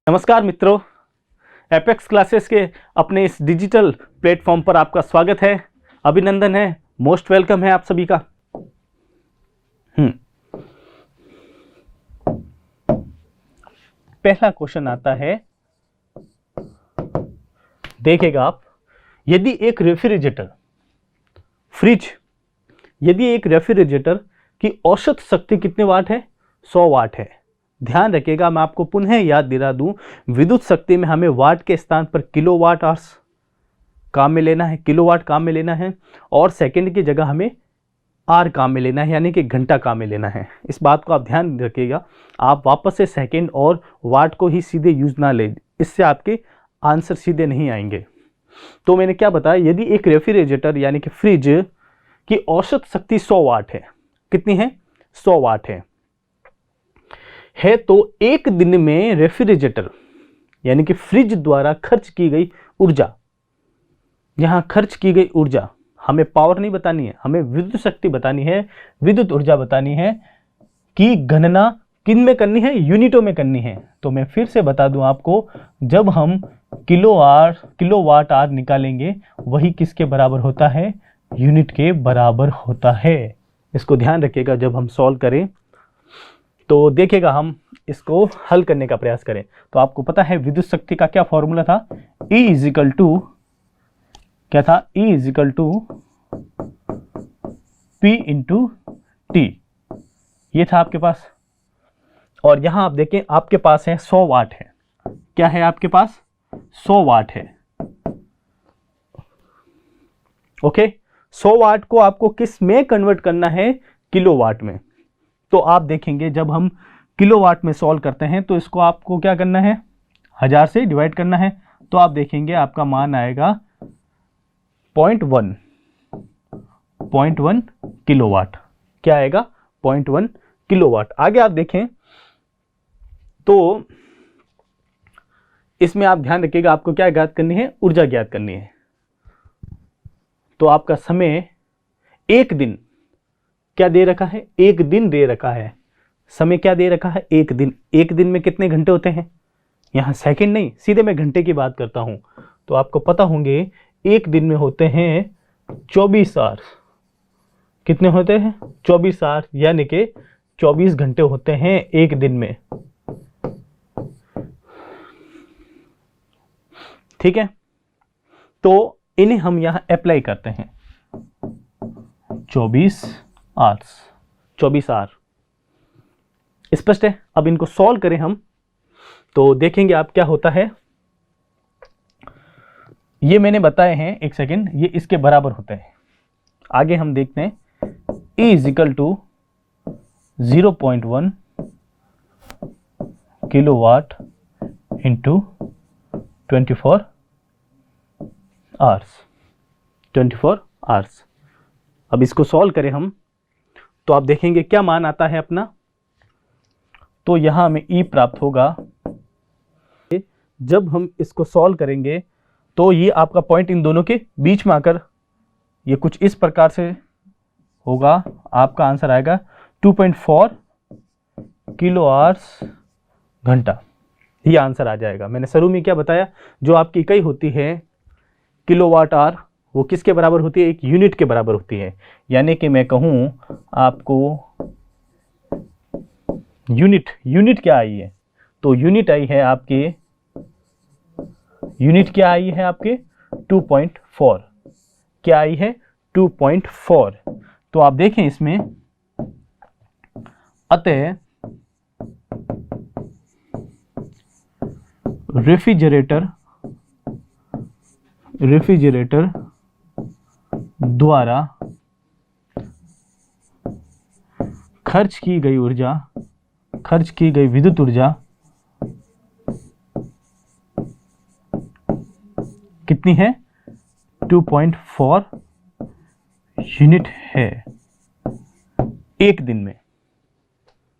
नमस्कार मित्रों, apex classes के अपने इस डिजिटल प्लेटफॉर्म पर आपका स्वागत है। अभिनंदन है, मोस्ट वेलकम है आप सभी का। पहला क्वेश्चन आता है, देखिएगा आप, यदि एक रेफ्रिजरेटर की औसत शक्ति कितने वाट है? 100 वाट है। ध्यान रखिएगा, मैं आपको पुनः याद दिला दूं, विद्युत शक्ति में हमें वाट के स्थान पर किलोवाट आवर्स काम में लेना है, किलोवाट काम में लेना है, और सेकंड की जगह हमें आर काम में लेना है, यानी कि घंटा काम में लेना है। इस बात को आप ध्यान रखिएगा। आप वापस से सेकंड और वाट को ही सीधे यूज ना ले, इससे आपके आंसर सीधे नहीं आएंगे। तो मैंने क्या बताया, यदि एक रेफ्रिजरेटर यानी कि फ्रिज की औसत शक्ति 100 वाट है, कितनी है? 100 वाट है तो एक दिन में रेफ्रिजरेटर यानी कि फ्रिज द्वारा खर्च की गई ऊर्जा, यहां खर्च की गई ऊर्जा, हमें पावर नहीं बतानी है, हमें विद्युत शक्ति बतानी है, विद्युत ऊर्जा बतानी है, कि गणना किन में करनी है? यूनिटों में करनी है। तो मैं फिर से बता दूं आपको, जब हम किलोवाट आवर निकालेंगे, वही किसके बराबर होता है? यूनिट के बराबर होता है। इसको ध्यान रखिएगा जब हम सॉल्व करें। तो देखिएगा, हम इसको हल करने का प्रयास करें तो आपको पता है विद्युत शक्ति का क्या फॉर्मूला था? E इजिकल टू क्या था? E equal to P into T, ये था आपके पास। और यहां आप देखें, आपके पास है 100 वाट है। क्या है आपके पास? 100 वाट है। ओके, 100 वाट को आपको किस में कन्वर्ट करना है? किलोवाट में। तो आप देखेंगे, जब हम किलोवाट में सॉल्व करते हैं तो इसको आपको क्या करना है? 1000 से डिवाइड करना है। तो आप देखेंगे आपका मान आएगा 0.1 किलोवाट। क्या आएगा? 0.1 किलोवाट। आगे आप देखें तो इसमें आप ध्यान रखिएगा, आपको क्या ज्ञात करनी है? ऊर्जा ज्ञात करनी है। तो आपका समय, एक दिन क्या दे रखा है? एक दिन दे रखा है। समय क्या दे रखा है? एक दिन। एक दिन में कितने घंटे होते हैं? यहां सेकंड नहीं, सीधे मैं घंटे की बात करता हूं। तो आपको पता होंगे, एक दिन में होते हैं 24 आवर्स। कितने होते हैं? 24 आवर्स, यानी कि 24 घंटे होते हैं एक दिन में। ठीक है, तो इन्हें हम यहां अप्लाई करते हैं। 24 आवर स्पष्ट है। अब इनको सॉल्व करें हम तो देखेंगे आप क्या होता है। ये मैंने बताए हैं, एक सेकेंड, ये इसके बराबर होते हैं। आगे हम देखते हैं, E equal to 0.1 kilowatt into 24 hours. अब इसको सॉल्व करें हम तो आप देखेंगे क्या मान आता है अपना। तो यहां हमें E प्राप्त होगा। जब हम इसको सॉल्व करेंगे तो ये आपका पॉइंट इन दोनों के बीच में आकर ये कुछ इस प्रकार से होगा। आपका आंसर आएगा 2.4 किलो आवर्स घंटा। ये आंसर आ जाएगा। मैंने शुरू में क्या बताया, जो आपकी इकाई होती है किलोवाट आवर, वो किसके बराबर होती है? एक यूनिट के बराबर होती है। यानी कि मैं कहूं आपको यूनिट क्या आई है? तो यूनिट आई है आपके 2.4। क्या आई है? 2.4। तो आप देखें इसमें, अतः रेफ्रिजरेटर द्वारा खर्च की गई विद्युत ऊर्जा कितनी है? 2.4 यूनिट है एक दिन में।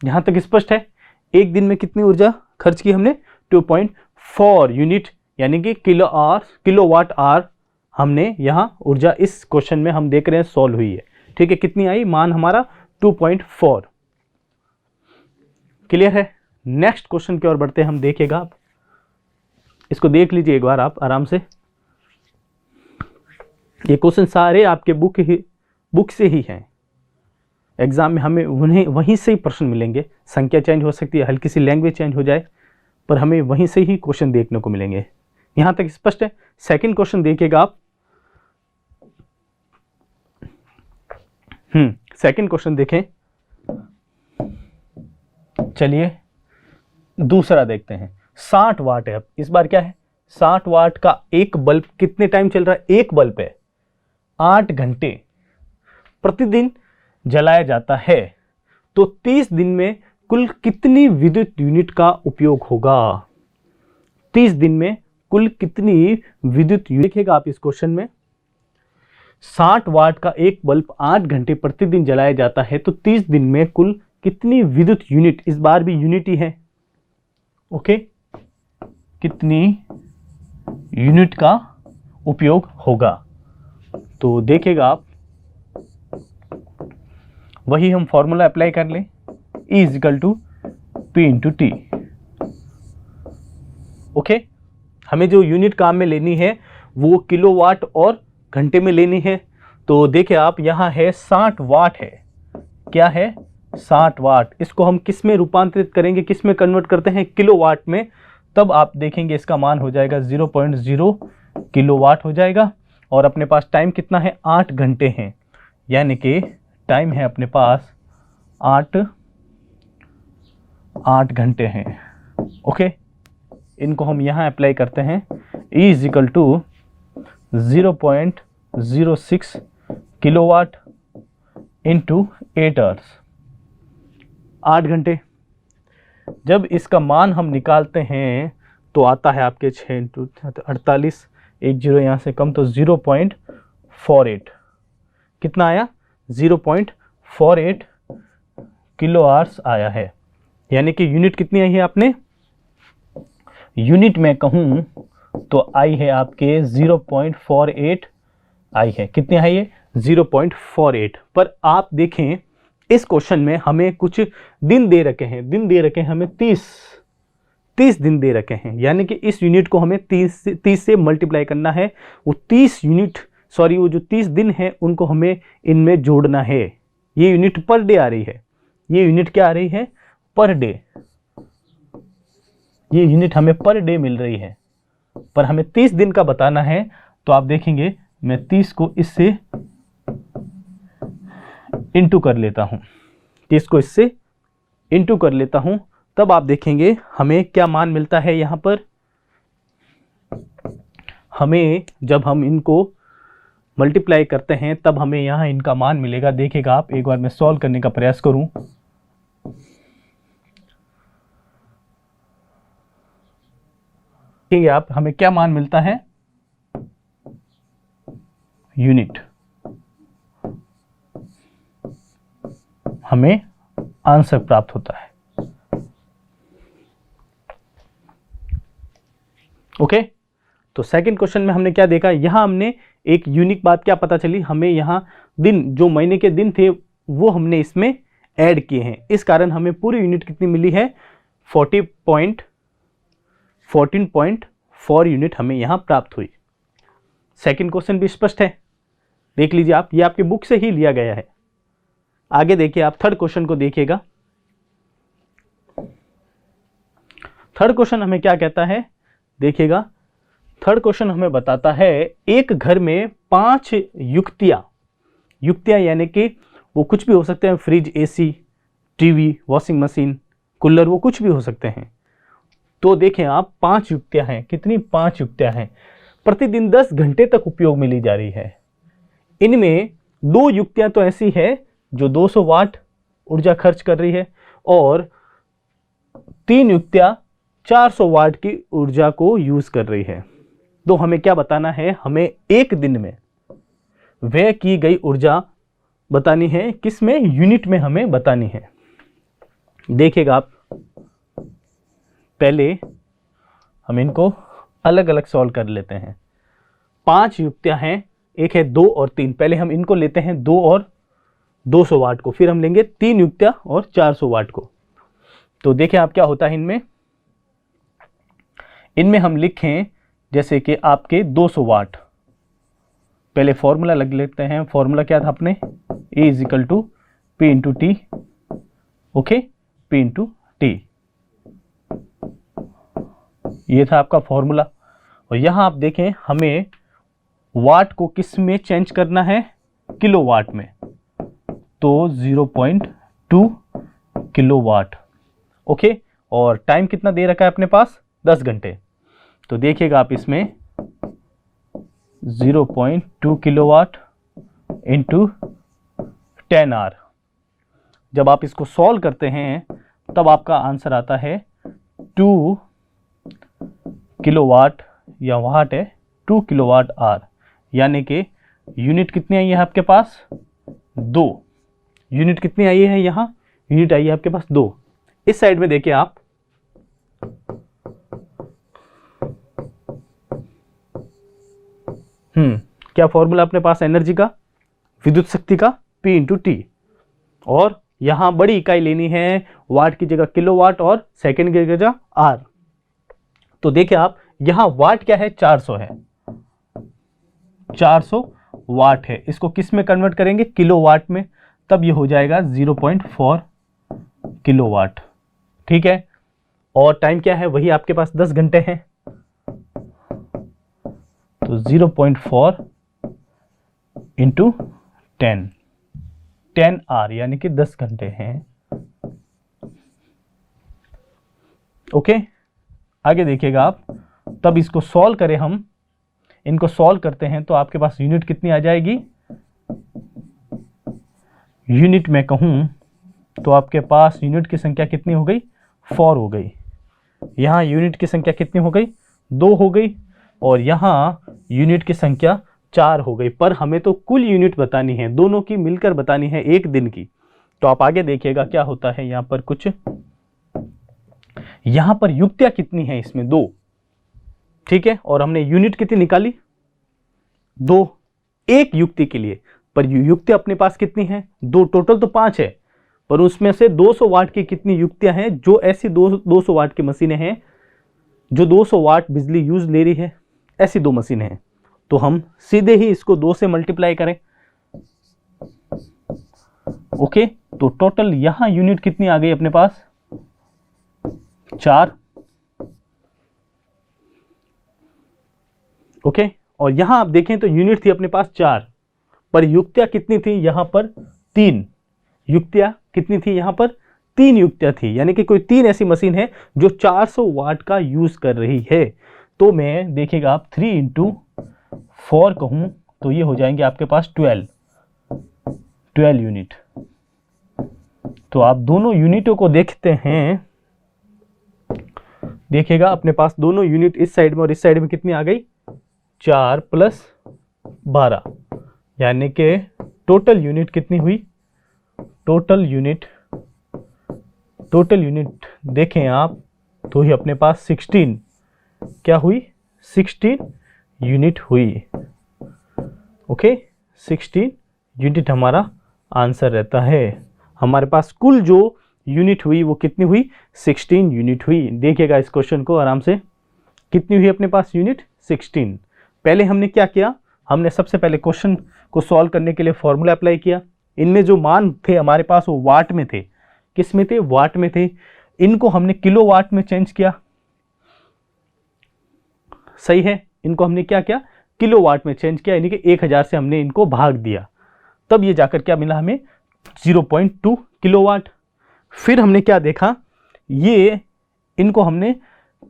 यहां तक स्पष्ट है? एक दिन में कितनी ऊर्जा खर्च की हमने? 2.4 यूनिट, यानी कि किलोवाट आवर हमने यहां ऊर्जा इस क्वेश्चन में हम देख रहे हैं सॉल्व हुई है। ठीक है, कितनी आई? मान हमारा 2.4। क्लियर है? नेक्स्ट क्वेश्चन की ओर बढ़ते हैं हम। देखिएगा आप, इसको देख लीजिए एक बार आप आराम से। ये क्वेश्चन सारे आपके बुक से ही हैं। एग्जाम में हमें उन्हें वहीं से ही प्रश्न मिलेंगे। संख्या चेंज हो सकती है, हल्की सी लैंग्वेज चेंज हो जाए, पर हमें वहीं से ही क्वेश्चन देखने को मिलेंगे। यहां तक स्पष्ट है। सेकंड क्वेश्चन देखिएगा आप। सेकंड क्वेश्चन देखें। चलिए दूसरा देखते हैं। 60 वाट है। अब इस बार क्या है, 60 वाट का एक बल्ब कितने टाइम चल रहा है? एक बल्ब है 8 घंटे प्रतिदिन जलाया जाता है, तो 30 दिन में कुल कितनी विद्युत यूनिट का उपयोग होगा? 30 दिन में कुल कितनी विद्युत यूनिट? लिखेगा आप इस क्वेश्चन में। 60 वाट का एक बल्ब 8 घंटे प्रतिदिन जलाया जाता है, तो 30 दिन में कुल कितनी विद्युत यूनिट, इस बार भी यूनिट ही है, ओके, कितनी यूनिट का उपयोग होगा? तो देखेगा आप, वही हम फॉर्मूला अप्लाई कर लें, E equal to P into T. Okay, हमें जो यूनिट काम में लेनी है वो किलोवाट और घंटे में लेनी है। तो देखिए आप, यहां है 60 वाट है। क्या है? 60 वाट। इसको हम किस में रूपांतरित करेंगे, किस में कन्वर्ट करते हैं? किलोवाट में। तब आप देखेंगे इसका मान हो जाएगा 0.0 किलोवाट हो जाएगा। और अपने पास टाइम कितना है? 8 घंटे हैं, यानी कि टाइम है अपने पास 8 घंटे हैं। ओके, इनको हम यहाँ अप्लाई करते हैं। E equal to 0.06 kilowatt into 8 hours, 8 घंटे। जब इसका मान हम निकालते हैं तो आता है आपके 6 इंटू 48, एक जीरो यहाँ से कम, तो 0.48। कितना आया? 0.48 किलो आवर्स आया है। यानी कि यूनिट कितनी आई है आपने? यूनिट में कहूं तो आई है आपके 0.48 आई है। कितनी आई है? 0.48। पर आप देखें इस क्वेश्चन में हमें कुछ दिन दे रखे हैं। दिन दे रखे हैं हमें 30 दिन दे रखे हैं, यानी कि इस यूनिट को हमें 30 से मल्टीप्लाई करना है। वो 30 यूनिट, सॉरी, वो जो 30 दिन है उनको हमें इनमें जोड़ना है। ये यूनिट पर डे आ रही है। ये यूनिट क्या आ रही है? Per day. ये यूनिट हमें पर डे मिल रही है, पर हमें 30 दिन का बताना है। तो आप देखेंगे मैं 30 को इससे इंटू कर लेता हूं, 30 को इससे इंटू कर लेता हूं। तब आप देखेंगे हमें क्या मान मिलता है। यहां पर हमें जब हम इनको मल्टीप्लाई करते हैं तब हमें यहां इनका मान मिलेगा। देखिएगा आप, एक बार मैं सॉल्व करने का प्रयास करूं। ठीक है, आप हमें क्या मान मिलता है? यूनिट। हमें आंसर प्राप्त होता है। ओके, तो सेकंड क्वेश्चन में हमने क्या देखा? यहां हमने एक यूनिक बात क्या पता चली हमें, यहां दिन, जो महीने के दिन थे वो हमने इसमें ऐड किए हैं। इस कारण हमें पूरी यूनिट कितनी मिली है? 14.4 यूनिट हमें यहां प्राप्त हुई। सेकंड क्वेश्चन भी स्पष्ट है, देख लीजिए आप, ये आपके बुक से ही लिया गया है। आगे देखिए आप, थर्ड क्वेश्चन को देखिएगा। थर्ड क्वेश्चन हमें क्या कहता है? देखिएगा, थर्ड क्वेश्चन हमें बताता है एक घर में 5 युक्तियां यानी कि वो कुछ भी हो सकते हैं, fridge, AC, TV, washing machine, cooler, वो कुछ भी हो सकते हैं। तो देखें आप, 5 युक्तियां हैं। कितनी? 5 युक्तियां हैं। प्रतिदिन 10 घंटे तक उपयोग में ली जा रही है। इनमें 2 युक्तियां तो ऐसी है जो 200 वाट ऊर्जा खर्च कर रही है, और 3 युक्तियां 400 वाट की ऊर्जा को यूज कर रही है। तो हमें क्या बताना है? हमें एक दिन में व्यय की गई ऊर्जा बतानी है। किस में? यूनिट में हमें बतानी है। देखिएगा आप, पहले हम इनको अलग अलग सॉल्व कर लेते हैं। 5 युक्तियां हैं, एक है 2 और 3। पहले हम इनको लेते हैं 2 और 200 वाट को, फिर हम लेंगे 3 युक्तियां और 400 वाट को। तो देखिए आप क्या होता है इनमें। इनमें हम लिखें जैसे कि आपके 200 वाट। पहले फॉर्मूला लग लेते हैं। फॉर्मूला क्या था अपने, E = P × T। Okay, P × T, ये था आपका फॉर्मूला। और यहां आप देखें हमें वाट को किस में चेंज करना है, किलोवाट में, तो 0.2 किलोवाट। ओके, और टाइम कितना दे रखा है अपने पास, 10 घंटे। तो देखिएगा आप इसमें 0.2 किलोवाट इंटू 10 आवर। जब आप इसको सॉल्व करते हैं तब आपका आंसर आता है 2 किलोवाट, या वाट है 2 किलोवाट आवर, यानी कि यूनिट कितनी आई है आपके पास, 2 यूनिट कितनी आई है, यहाँ यूनिट आई है आपके पास 2। इस साइड में देखिए आप, क्या फॉर्मूला अपने पास एनर्जी का, विद्युत शक्ति का, P × T। और यहां बड़ी इकाई लेनी है, वाट की जगह किलोवाट और सेकंड की जगह आर। तो देखिए आप यहां वाट क्या है, 400 है, 400 वाट है। इसको किस में कन्वर्ट करेंगे, किलोवाट में, तब ये हो जाएगा 0.4 किलोवाट। ठीक है, और टाइम क्या है, वही आपके पास 10 घंटे हैं, तो 0.4 इंटू 10 आवर, यानी कि 10 घंटे हैं। ओके, आगे देखिएगा आप, तब इसको सॉल्व करें हम, इनको सॉल्व करते हैं तो आपके पास यूनिट कितनी आ जाएगी, यूनिट में कहूं तो आपके पास यूनिट की संख्या कितनी हो गई, 4 हो गई। यहां यूनिट की संख्या कितनी हो गई, 2 हो गई, और यहां यूनिट की संख्या 4 हो गई। पर हमें तो कुल यूनिट बतानी है, दोनों की मिलकर बतानी है एक दिन की। तो आप आगे देखिएगा क्या होता है, यहां पर कुछ, यहां पर युक्तियां कितनी है, इसमें 2। ठीक है, और हमने यूनिट कितनी निकाली, 2 एक युक्ति के लिए। पर युक्ति अपने पास कितनी है, 2, टोटल तो 5 है, पर उसमें से 200 वाट की कितनी युक्तियां हैं, जो ऐसी 200 वाट की मशीनें हैं जो 200 वाट बिजली यूज ले रही है, ऐसी 2 मशीनें हैं। तो हम सीधे ही इसको 2 से मल्टीप्लाई करें। ओके, तो टोटल यहां यूनिट कितनी आ गई अपने पास, 4। ओके, और यहां आप देखें तो यूनिट थी अपने पास 4, पर युक्तियां कितनी थी, यहां पर 3 युक्तियां कितनी थी, यहां पर 3 युक्तियां थी, यानी कि कोई 3 ऐसी मशीन है जो 400 वाट का यूज कर रही है। तो मैं देखिएगा आप 3 × 4 कहूं तो ये हो जाएंगे आपके पास 12 यूनिट। तो आप दोनों यूनिटों को देखते हैं, देखिएगा अपने पास दोनों यूनिट इस साइड में और इस साइड में कितनी आ गई, 4 + 12, यानी कि टोटल यूनिट कितनी हुई, टोटल यूनिट देखें आप तो ही अपने पास 16, क्या हुई, 16 यूनिट हुई। ओके, 16 यूनिट हमारा आंसर रहता है। हमारे पास कुल जो यूनिट हुई वो कितनी हुई, 16 यूनिट हुई। देखिएगा इस क्वेश्चन को आराम से, कितनी हुई अपने पास यूनिट, 16। पहले हमने क्या किया, हमने सबसे पहले क्वेश्चन को सॉल्व करने के लिए फॉर्मूला अप्लाई किया। इनमें जो मान थे हमारे पास वो वाट में थे, किस में थे, वाट में थे। इनको हमने किलोवाट में चेंज किया, सही है, इनको हमने क्या किया, किलोवाट में चेंज किया, यानी कि 1000 से हमने इनको भाग दिया, तब ये जाकर क्या मिला हमें, 0.2 किलोवाट। फिर हमने क्या देखा, ये इनको हमने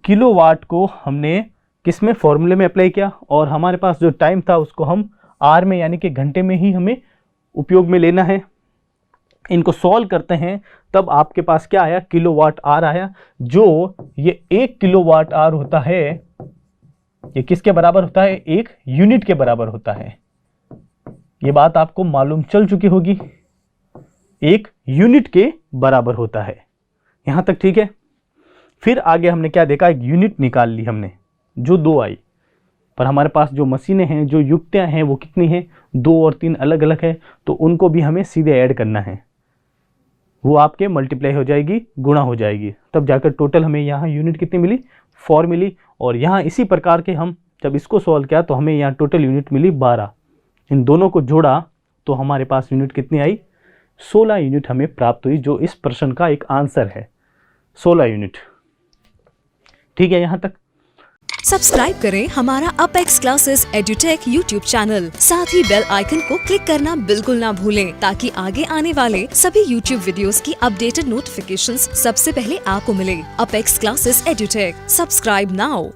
किलोवाट को हमने किस में, फॉर्मूले में अप्लाई किया, और हमारे पास जो टाइम था उसको हम आर में यानी कि घंटे में ही हमें उपयोग में लेना है। इनको सॉल्व करते हैं तब आपके पास क्या आया, किलोवाट आर आया। जो ये 1 किलोवाट आर होता है, ये किसके बराबर होता है, 1 यूनिट के बराबर होता है। ये बात आपको मालूम चल चुकी होगी, 1 यूनिट के बराबर होता है। यहां तक ठीक है। फिर आगे हमने क्या देखा, एक यूनिट निकाल ली हमने जो 2 आई, पर हमारे पास जो मशीनें हैं, जो युक्तियां हैं वो कितनी हैं, 2 और 3 अलग अलग है, तो उनको भी हमें सीधे ऐड करना है। वो आपके मल्टीप्लाई हो जाएगी, गुणा हो जाएगी, तब जाकर टोटल हमें यहाँ यूनिट कितनी मिली, 4 मिली। और यहाँ इसी प्रकार के हम जब इसको सॉल्व किया तो हमें यहाँ टोटल यूनिट मिली 12। इन दोनों को जोड़ा तो हमारे पास यूनिट कितनी आई, 16 यूनिट हमें प्राप्त हुई, जो इस प्रश्न का एक आंसर है, 16 यूनिट। ठीक है यहाँ तक। सब्सक्राइब करें हमारा apex classes edutech YouTube channel, साथ ही बेल आइकन को क्लिक करना बिल्कुल ना भूलें, ताकि आगे आने वाले सभी यूट्यूब वीडियोस की अपडेटेड नोटिफिकेशंस सबसे पहले आपको मिले। Apex classes edutech, subscribe now.